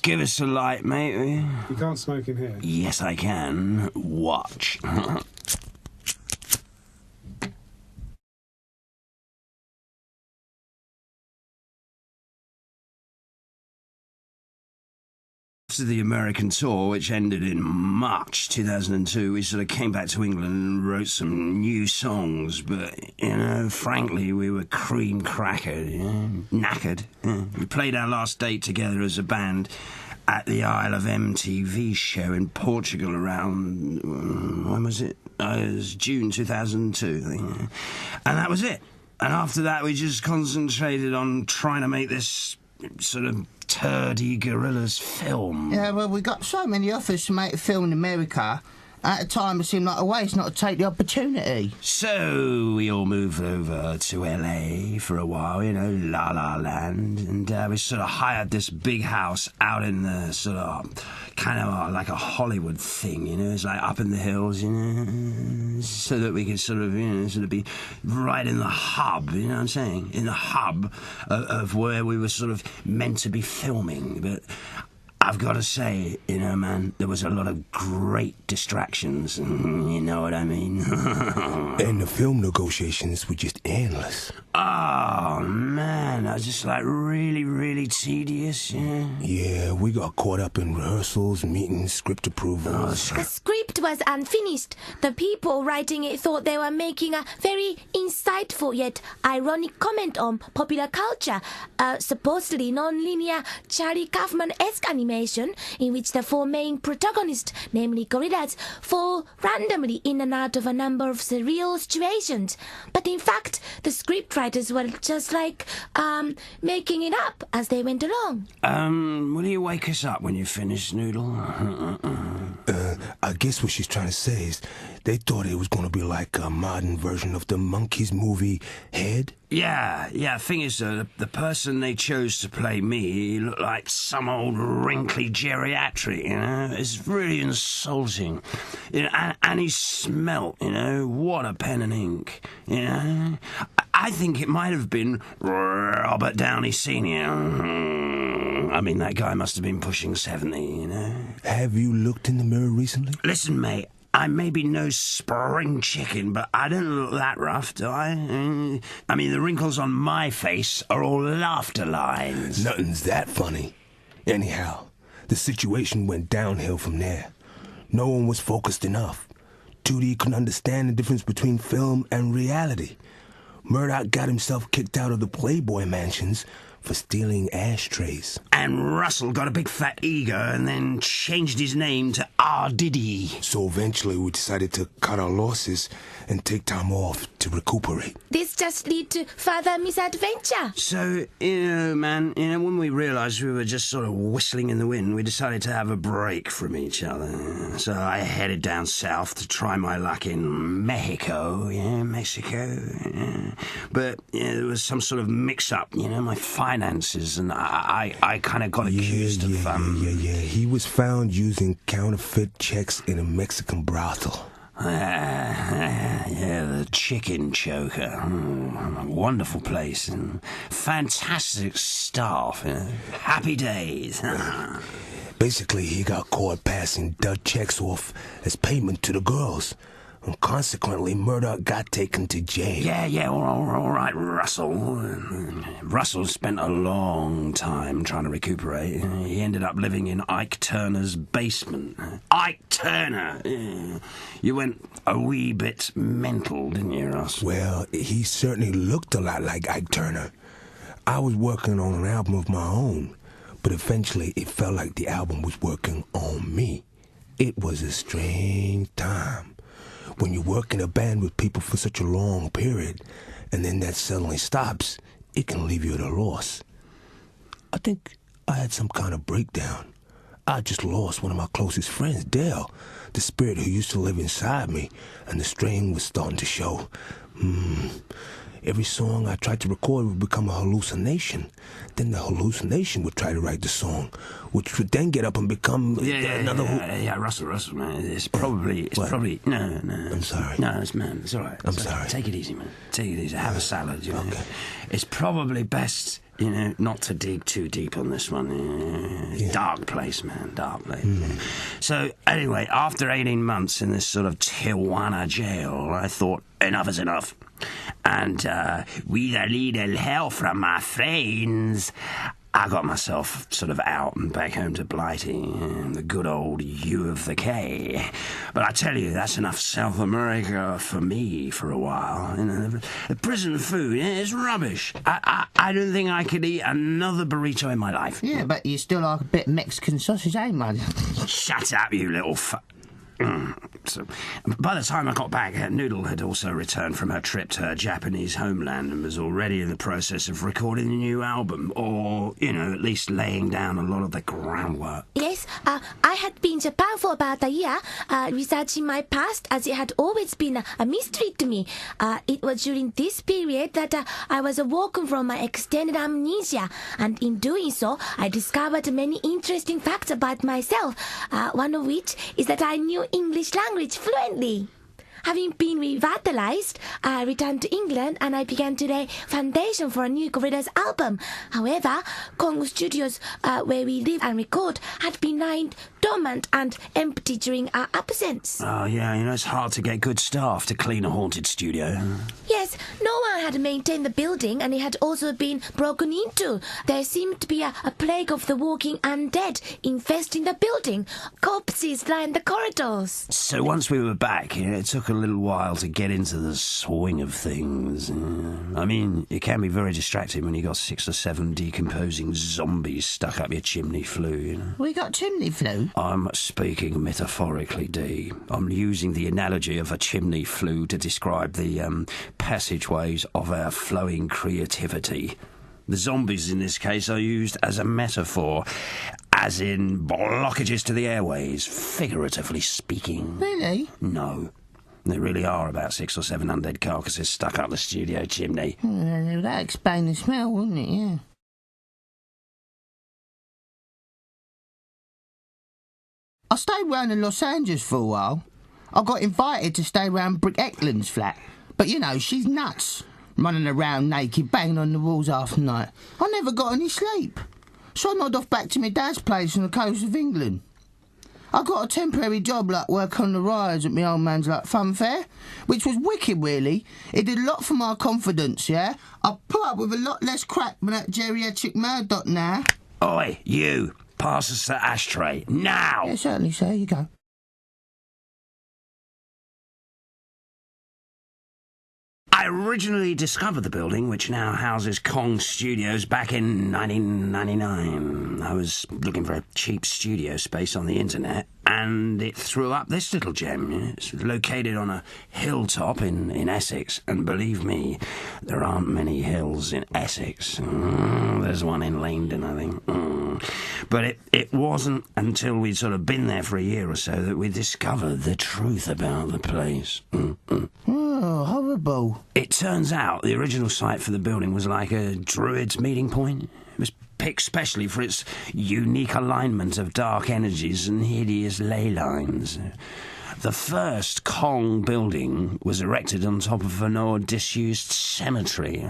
Give us a light, mate. You can't smoke in here. Yes, I can. Watch. After the American tour, which ended in March 2002, we sort of came back to England and wrote some new songs, but, frankly, we were cream crackered, knackered. We played our last date together as a band at the Isle of MTV show in Portugal around, when was it? It was June 2002, I think. And that was it. And after that, we just concentrated on trying to make this sort of turdy Gorillaz film. Yeah, well, we got so many offers to make a film in America. At the time, it seemed like a waste not to take the opportunity. So we all moved over to LA for a while, La La Land, and we sort of hired this big house out in the sort of kind of like a Hollywood thing, it's like up in the hills, so that we could sort of be right in the hub, you know what I'm saying? In the hub of where we were sort of meant to be filming, but I've got to say, man, there was a lot of great distractions, you know what I mean? And the film negotiations were just endless. Oh, man, that was just like really, really tedious, Yeah, we got caught up in rehearsals, meetings, script approvals. The script was unfinished. The people writing it thought they were making a very insightful yet ironic comment on popular culture, supposedly non-linear Charlie Kaufman-esque animation in which the four main protagonists, namely Gorillaz, fall randomly in and out of a number of surreal situations. But in fact, the scriptwriters were just like, making it up as they went along. Will you wake us up when you finish, Noodle? I guess what she's trying to say is they thought it was going to be like a modern version of the Monkees movie Head. Yeah, thing is, the person they chose to play me, he looked like some old wrinkly geriatric, It's really insulting. And he smelt, what a pen and ink, I think it might have been Robert Downey Sr. I mean, that guy must have been pushing 70, Have you looked in the mirror recently? Listen, mate. I may be no spring chicken, but I don't look that rough, do I? I mean, the wrinkles on my face are all laughter lines. Nothing's that funny. Anyhow, the situation went downhill from there. No one was focused enough. Dury couldn't understand the difference between film and reality. Murdoch got himself kicked out of the Playboy mansions for stealing ashtrays. And Russell got a big fat ego and then changed his name to R. Diddy. So eventually we decided to cut our losses and take time off to recuperate. This just led to further misadventure. So, man, when we realised we were just sort of whistling in the wind, we decided to have a break from each other. So I headed down south to try my luck in Mexico. But there was some sort of mix-up, my finances, and I kind of got accused of... Yeah. He was found using counterfeit checks in a Mexican brothel. Yeah, the Chicken Choker. Wonderful place and fantastic staff. Happy days. Basically, he got caught passing dud checks off as payment to the girls. And consequently, Murdoch got taken to jail. Yeah, all right, Russell. Russell spent a long time trying to recuperate. He ended up living in Ike Turner's basement. Ike Turner! You went a wee bit mental, didn't you, Russ? Well, he certainly looked a lot like Ike Turner. I was working on an album of my own, but eventually it felt like the album was working on me. It was a strange time. When you work in a band with people for such a long period, and then that suddenly stops, it can leave you at a loss. I think I had some kind of breakdown. I just lost one of my closest friends, Dale, the spirit who used to live inside me, and the strain was starting to show. Every song I tried to record would become a hallucination. Then the hallucination would try to write the song, which would then get up and become another... Yeah, Russell, man. It's probably... No. I'm sorry. No, it's all right. I'm sorry. Take it easy, man. Take it easy. Have a salad, Okay. It's probably best not to dig too deep on this one. Dark place, man, dark place. So, anyway, after 18 months in this sort of Tijuana jail, I thought, enough is enough. And with a little help from my friends, I got myself sort of out and back home to Blighty, the good old U of the K. But I tell you, that's enough South America for me for a while. The prison food is rubbish. I don't think I could eat another burrito in my life. Yeah, but you still like a bit of Mexican sausage, eh, mate? Shut up, you little So, by the time I got back, Noodle had also returned from her trip to her Japanese homeland and was already in the process of recording a new album, or, at least laying down a lot of the groundwork. Yes, I had been in Japan for about a year, researching my past, as it had always been a mystery to me. It was during this period that I was awoken from my extended amnesia, and in doing so, I discovered many interesting facts about myself, one of which is that I knew English language fluently. Having been revitalized, I returned to England and I began to lay foundation for a new Gorillaz album. However, Kong Studios, where we live and record, had been lying dormant and empty during our absence. Oh, yeah, it's hard to get good staff to clean a haunted studio. Yes, no one had maintained the building and it had also been broken into. There seemed to be a plague of the walking undead infesting the building. Corpses lined the corridors. So once we were back, it took a little while to get into the swing of things. I mean, it can be very distracting when you got 6 or 7 decomposing zombies stuck up your chimney flue, We got chimney flue? I'm speaking metaphorically, Dee. I'm using the analogy of a chimney flue to describe the passageways of our flowing creativity. The zombies in this case are used as a metaphor, as in blockages to the airways, figuratively speaking. Really? No. There really are about 6 or 7 undead carcasses stuck up the studio chimney. That'd explain the smell, wouldn't it? Yeah. I stayed round in Los Angeles for a while. I got invited to stay round Brick Eklund's flat. But, she's nuts. Running around naked, banging on the walls half the night. I never got any sleep. So I nodded off back to my dad's place on the coast of England. I got a temporary job work on the rides at my old man's fun fair, which was wicked, really. It did a lot for my confidence, yeah? I put up with a lot less crap than that geriatric Murdoch now. Oi, you! Pass us the ashtray, now! Yeah, certainly, sir. Here you go. I originally discovered the building, which now houses Kong Studios, back in 1999. I was looking for a cheap studio space on the internet, and it threw up this little gem. It's located on a hilltop in Essex, and believe me, there aren't many hills in Essex. There's one in Leamden, I think. But it wasn't until we'd sort of been there for a year or so that we discovered the truth about the place. Oh, horrible. It turns out the original site for the building was like a druid's meeting point. It was picked specially for its unique alignment of dark energies and hideous ley lines. The first Kong building was erected on top of an old disused cemetery.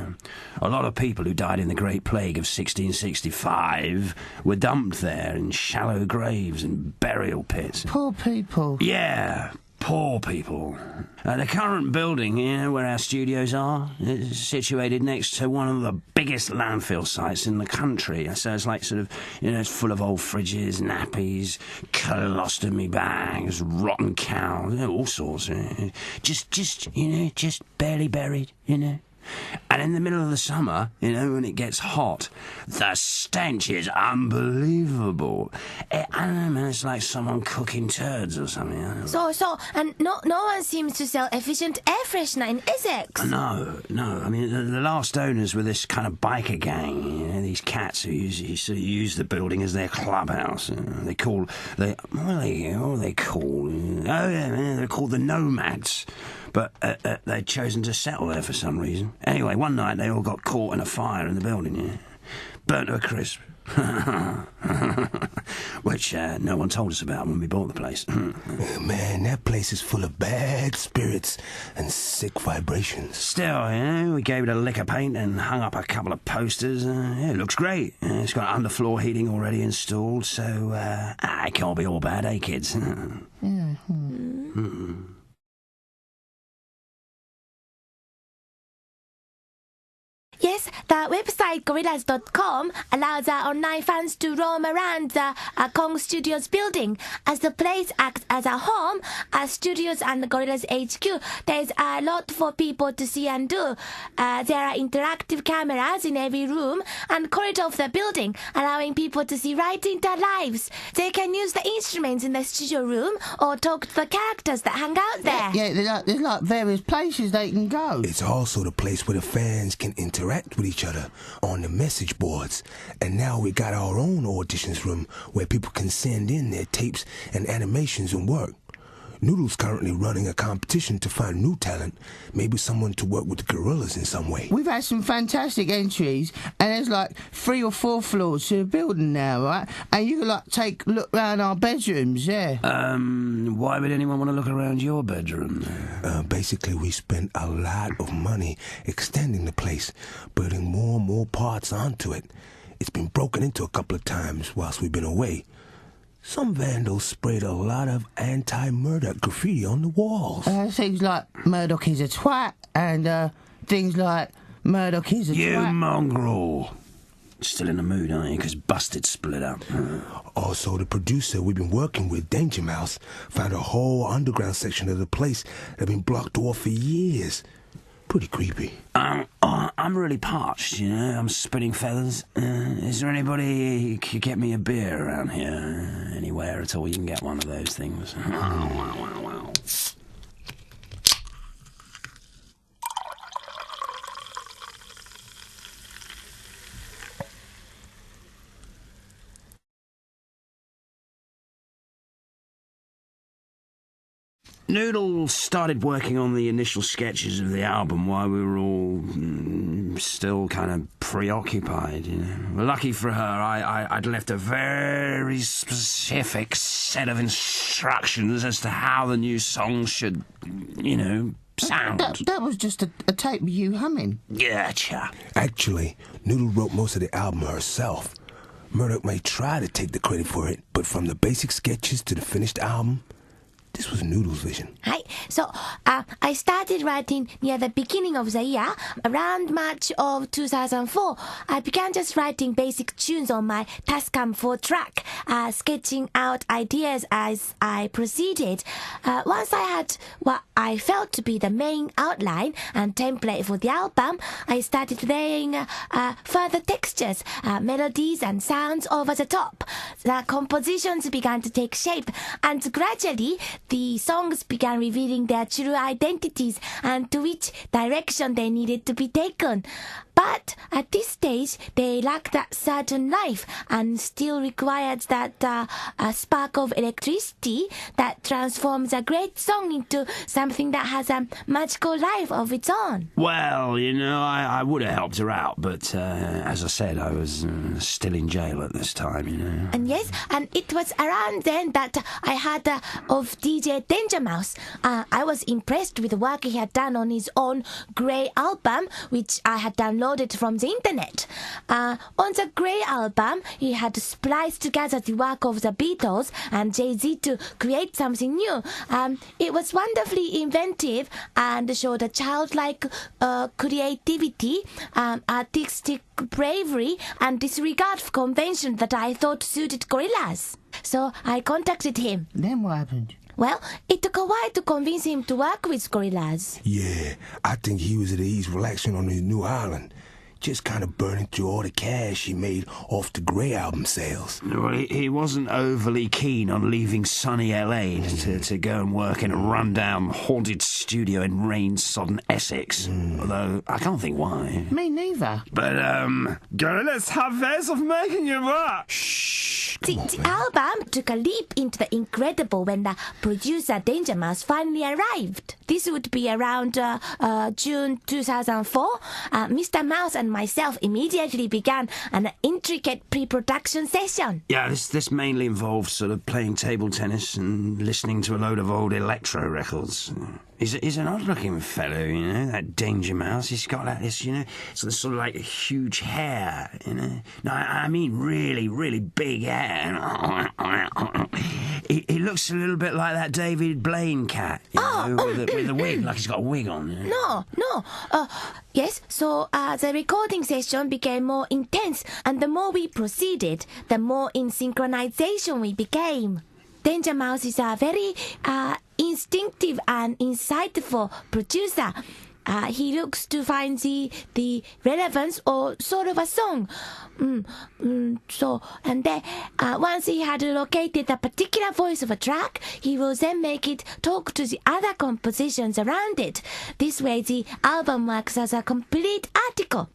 A lot of people who died in the Great Plague of 1665 were dumped there in shallow graves and burial pits. Poor people. Yeah, poor people. The current building, where our studios are, is situated next to one of the biggest landfill sites in the country. So it's like sort of, it's full of old fridges, nappies, colostomy bags, rotten cows, all sorts. Just barely buried, And in the middle of the summer, when it gets hot, the stench is unbelievable. I don't know, man, it's like someone cooking turds or something. And no one seems to sell efficient air freshener in Essex. No. I mean, the last owners were this kind of biker gang, these cats who use the building as their clubhouse. They're called the Nomads. But they'd chosen to settle there for some reason. Anyway, one night they all got caught in a fire in the building, Burnt to a crisp. Well, which no one told us about when we bought the place. Man, that place is full of bad spirits and sick vibrations. Still, we gave it a lick of paint and hung up a couple of posters. It looks great. It's got underfloor heating already installed, so it can't be all bad, eh, kids? Yes, the website Gorillaz.com allows our online fans to roam around the Kong Studios building. As the place acts as a home, as studios and Gorillaz HQ, there's a lot for people to see and do. There are interactive cameras in every room and corridor of the building, allowing people to see right into their lives. They can use the instruments in the studio room or talk to the characters that hang out there. Yeah, there's like various places they can go. It's also the place where the fans can interact with each other on the message boards. And now we got our own auditions room where people can send in their tapes and animations and work. Noodle's currently running a competition to find new talent, maybe someone to work with the Gorillaz in some way. We've had some fantastic entries, and there's like 3 or 4 floors to the building now, right? And you can like look around our bedrooms, yeah. Why would anyone want to look around your bedroom? Basically, we spent a lot of money extending the place, building more and more parts onto it. It's been broken into a couple of times whilst we've been away. Some vandals sprayed a lot of anti-Murdoch graffiti on the walls. Things like Murdoch is a twat, and things like Murdoch is a twat. You mongrel. Still in the mood, aren't you? Because Busted split up. Also, the producer we've been working with, Danger Mouse, found a whole underground section of the place that had been blocked off for years. Pretty creepy. I'm really parched, I'm spitting feathers. Is there anybody who could get me a beer around here? Anywhere at all you can get one of those things. Noodle started working on the initial sketches of the album while we were all still kind of preoccupied, Lucky for her, I'd left a very specific set of instructions as to how the new song should, sound. That was just a tape of you humming. Gotcha. Actually, Noodle wrote most of the album herself. Murdoch may try to take the credit for it, but from the basic sketches to the finished album, this was Noodle's vision. Hi. So, I started writing near the beginning of the year. Around March of 2004, I began just writing basic tunes on my Tascam 4-track, sketching out ideas as I proceeded. Once I had what I felt to be the main outline and template for the album, I started laying further textures, melodies and sounds over the top. The compositions began to take shape, and gradually the songs began revealing their true identities and to which direction they needed to be taken. But at this stage, they lacked that certain life and still required that spark of electricity that transforms a great song into something that has a magical life of its own. Well, I would have helped her out, but as I said, I was still in jail at this time, And yes, and it was around then that I heard of DJ Danger Mouse. I was impressed with the work he had done on his own Grey album, which I had downloaded from the internet. On the Grey album, he had spliced together the work of the Beatles and Jay-Z to create something new. It was wonderfully inventive and showed a childlike creativity, artistic bravery, and disregard for convention that I thought suited Gorillaz. So I contacted him. Then what happened? Well, it took a while to convince him to work with Gorillaz. Yeah, I think he was at ease relaxing on his new island. Just kind of burning through all the cash he made off the Grey album sales. Well, he wasn't overly keen on leaving sunny LA to go and work in a rundown, haunted studio in rain-sodden Essex. Although, I can't think why. Me neither. But, Gorillaz have ways of making it work. Shh, The album took a leap into the incredible when the producer Danger Mouse finally arrived. This would be around June 2004. Mr. Mouse and myself immediately began an intricate pre-production session. Yeah, this mainly involved sort of playing table tennis and listening to a load of old electro records. He's an odd-looking fellow, you know, that Danger Mouse. He's got this, you know, sort of like huge hair, you know. No, I mean really, really big hair. He looks a little bit like that David Blaine cat, you know, with a wig, like he's got a wig on. You know? No. Yes, so the recording session became more intense, and the more we proceeded, the more in synchronization we became. Danger Mouse is a very instinctive and insightful producer. He looks to find the relevance or sort of a song. And then once he had located a particular voice of a track, he will then make it talk to the other compositions around it. This way the album works as a complete article.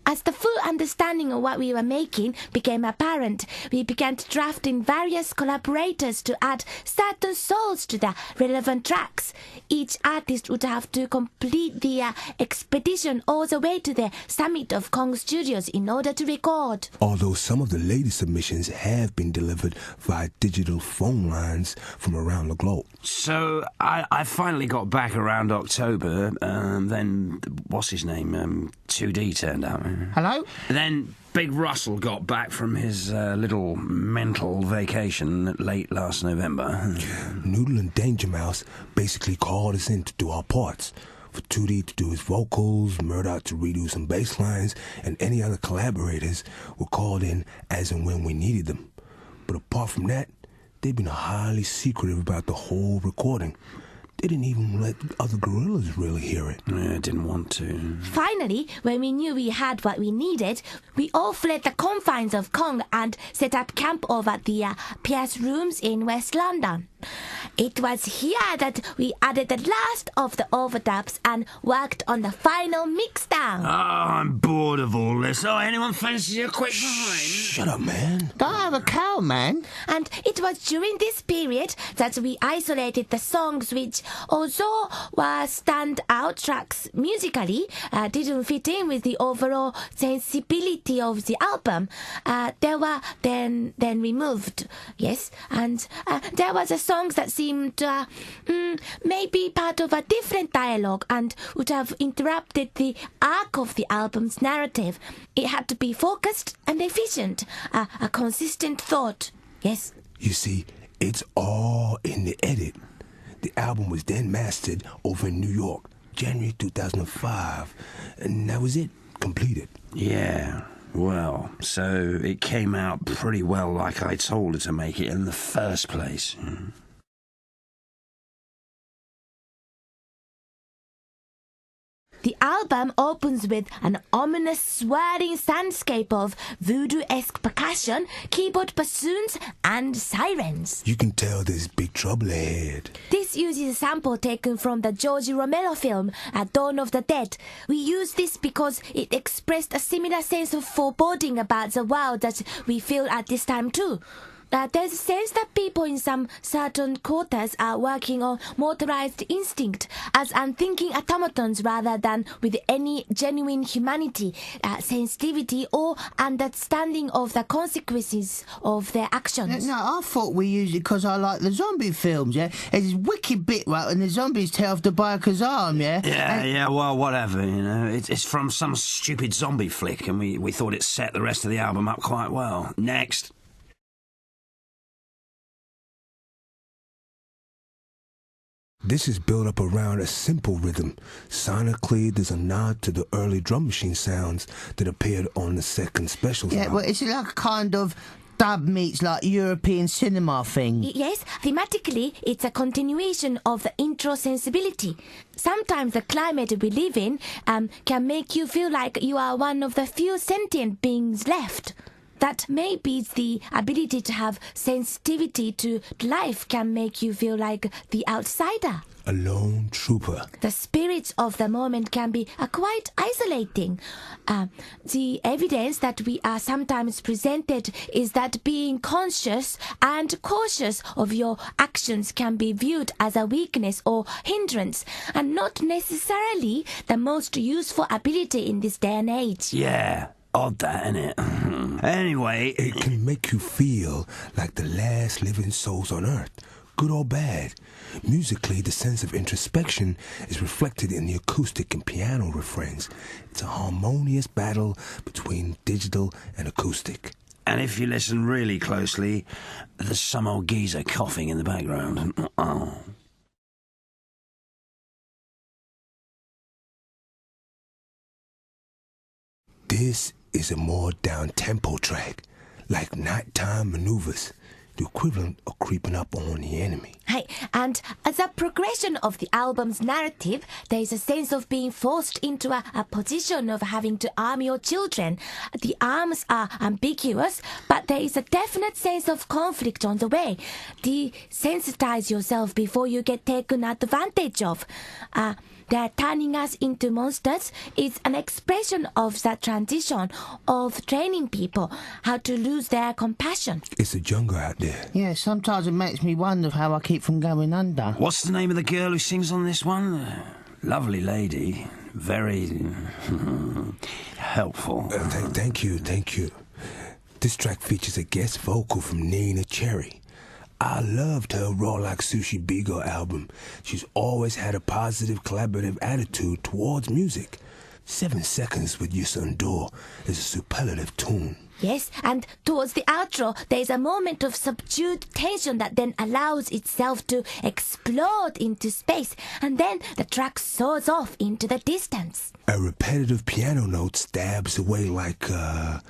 As the full understanding of what we were making became apparent, we began to draft in various collaborators to add certain souls to the relevant tracks. Each artist would have to complete the expedition all the way to the summit of Kong Studios in order to record. Although some of the latest submissions have been delivered via digital phone lines from around the globe. So I finally got back around October, then what's his name? 2D turned out. Hello? Then Big Russell got back from his little mental vacation late last November. Noodle and Danger Mouse basically called us in to do our parts. For 2D to do his vocals, Murdoch to redo some bass lines, and any other collaborators were called in as and when we needed them. But apart from that, they've been highly secretive about the whole recording. They didn't even let other Gorillaz really hear it. Yeah, didn't want to. Finally, when we knew we had what we needed, we all fled the confines of Kong and set up camp over the Pierce Rooms in West London. It was here that we added the last of the overdubs and worked on the final mixdown. Oh, I'm bored of all this. Oh, anyone fancy a quick pint? Shut up, man. Go have a cow, man. And it was during this period that we isolated the songs which, although were stand-out tracks musically, didn't fit in with the overall sensibility of the album. They were then removed, yes, and there was a songs that seemed maybe part of a different dialogue and would have interrupted the arc of the album's narrative. It had to be focused and efficient, a consistent thought, yes. You see, it's all in the edit. The album was then mastered over in New York, January 2005, and that was it, completed. Yeah, well, so it came out pretty well like I told it to make it in the first place. The album opens with an ominous swirling soundscape of voodoo-esque percussion, keyboard bassoons, and sirens. You can tell there's big trouble ahead. This uses a sample taken from the George Romero film, Dawn of the Dead. We use this because it expressed a similar sense of foreboding about the world that we feel at this time too. There's a sense that people in some certain quarters are working on motorized instinct as unthinking automatons rather than with any genuine humanity, sensitivity or understanding of the consequences of their actions. No, I thought we used it because I like the zombie films, yeah? There's this wicked bit, right, when the zombies tear off the biker's arm, yeah? Yeah, well, whatever, you know. It's from some stupid zombie flick, and we thought it set the rest of the album up quite well. Next. This is built up around a simple rhythm. Sonically, there's a nod to the early drum machine sounds that appeared on the second specials Yeah, album. well, it's like a kind of dub meets like European cinema thing. Yes, thematically, it's a continuation of the intro sensibility. Sometimes the climate we live in can make you feel like you are one of the few sentient beings left. that maybe the ability to have sensitivity to life can make you feel like the outsider. A lone trooper. The spirits of the moment can be quite isolating. The evidence that we are sometimes presented is that being conscious and cautious of your actions can be viewed as a weakness or hindrance, and not necessarily the most useful ability in this day and age. Yeah, odd that, innit? Anyway, It can make you feel like the last living souls on earth, good or bad. Musically, the sense of introspection is reflected in the acoustic and piano refrains. It's a harmonious battle between digital and acoustic. and if you listen really closely, there's some old geezer coughing in the background. Oh. This is a more down-tempo track, like nighttime maneuvers, the equivalent of creeping up on the enemy. Hey, and as a progression of the album's narrative, there is a sense of being forced into a position of having to arm your children. The arms are ambiguous, but there is a definite sense of conflict on the way. Desensitize yourself before you get taken advantage of. They're turning us into monsters is an expression of that transition of training people how to lose their compassion. It's a jungle out there. Yeah, sometimes it makes me wonder how I keep from going under. What's the name of the girl who sings on this one? Lovely lady. Very helpful. Thank you. This track features a guest vocal from Nina Cherry. I loved her Raw Like Sushi Bigo album. She's always had a positive, collaborative attitude towards music. 7 Seconds with Yusun Do is a superlative tune. Yes, and towards the outro, there is a moment of subdued tension that then allows itself to explode into space, and then the track soars off into the distance. A repetitive piano note stabs away like a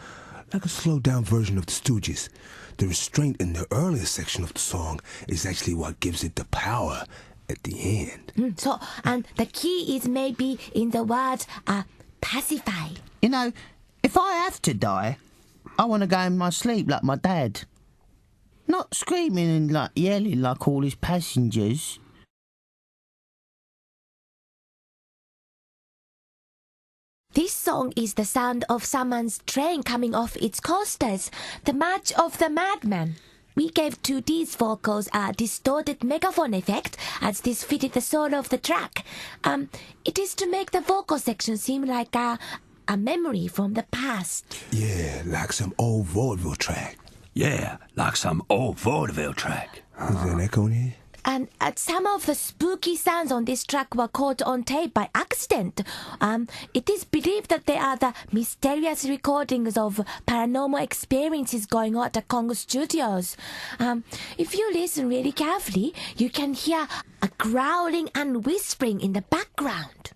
slowed-down version of the Stooges. The restraint in the earlier section of the song is actually what gives it the power at the end. So, and the key is maybe in the word pacify. You know, if I have to die, I want to go in my sleep like my dad. Not screaming and like yelling like all his passengers. This song is the sound of someone's train coming off its coasters, the march of the madman. We gave 2D's vocals a distorted megaphone effect as this fitted the soul of the track. It is to make the vocal section seem like a memory from the past. Yeah, like some old vaudeville track. Yeah, like some old vaudeville track. Is there an echo in here? And some of the spooky sounds on this track were caught on tape by accident. It is believed that they are the mysterious recordings of paranormal experiences going on at the Kong Studios. If you listen really carefully, you can hear a growling and whispering in the background.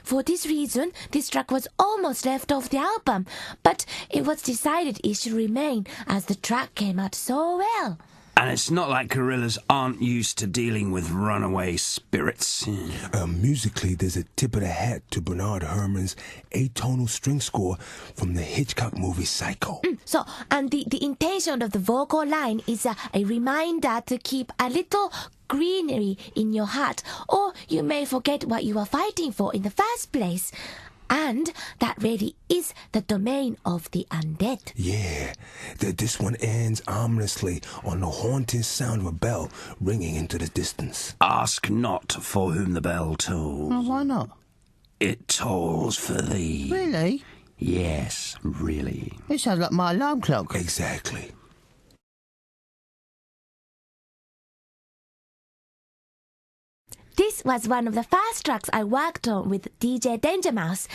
For this reason, this track was almost left off the album, but it was decided it should remain as the track came out so well. And it's not like Gorillaz aren't used to dealing with runaway spirits. Musically, there's a tip of the hat to Bernard Herrmann's atonal string score from the Hitchcock movie Psycho. So, and the intention of the vocal line is a reminder to keep a little greenery in your heart, or you may forget what you are fighting for in the first place. And that really is the domain of the undead. Yeah, this one ends ominously on the haunting sound of a bell ringing into the distance. Ask not for whom the bell tolls. Oh, why not? It tolls for thee. Really? Yes, really. It sounds like my alarm clock. Exactly. This was one of the first tracks I worked on with DJ Danger Mouse.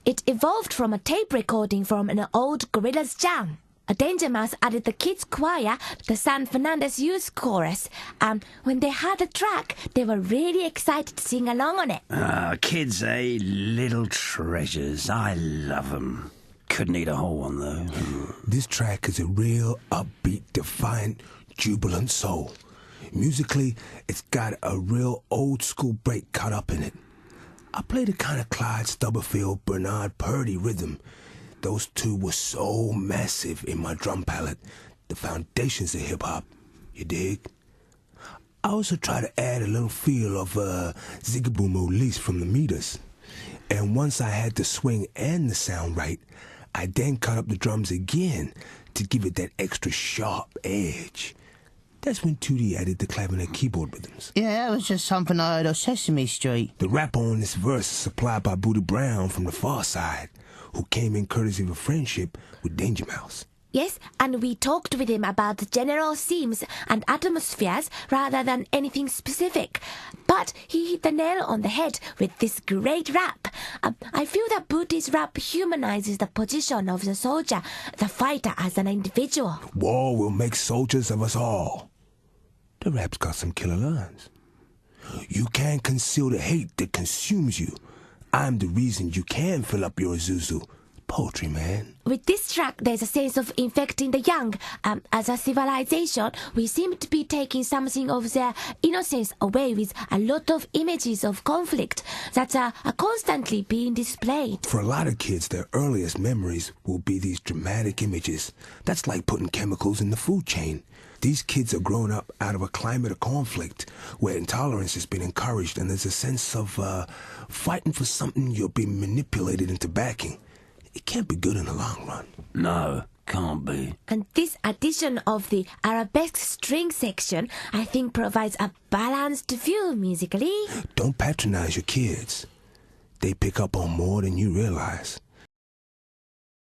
It evolved from a tape recording from an old Gorillaz jam. Danger Mouse added the kids' choir, the San Fernandez Youth Chorus, and when they heard the track, they were really excited to sing along on it. Kids, eh? Little treasures. I love them. Couldn't eat a whole one, though. This track is a real upbeat, defiant, jubilant soul. Musically, it's got a real old-school break cut up in it. I play the kind of Clyde Stubblefield, Bernard Purdy rhythm. those two were so massive in my drum palette, the foundations of hip-hop, you dig? I also try to add a little feel of ziggaboom release from the meters. And once I had the swing and the sound right, I then cut up the drums again to give it that extra sharp edge. That's when Tootie added the clavinet keyboard rhythms. Yeah, that was just something I heard on Sesame Street. The rap on this verse is supplied by Booty Brown from the Far Side, who came in courtesy of a friendship with Danger Mouse. Yes, and we talked with him about the general themes and atmospheres rather than anything specific. But he hit the nail on the head with this great rap. I feel that Booty's rap humanizes the position of the soldier, the fighter as an individual. War will make soldiers of us all. The rap's got some killer lines. You can't conceal the hate that consumes you. I'm the reason you can fill up your Zuzu. Poetry, man. With this track, there's a sense of infecting the young. As a civilization, we seem to be taking something of their innocence away with a lot of images of conflict that are constantly being displayed. For a lot of kids, their earliest memories will be these dramatic images. That's like putting chemicals in the food chain. These kids are growing up out of a climate of conflict where intolerance has been encouraged and there's a sense of fighting for something you're being manipulated into backing. It can't be good in the long run. No, can't be. And this addition of the arabesque string section, I think, provides a balanced view musically. Don't patronize your kids. They pick up on more than you realize.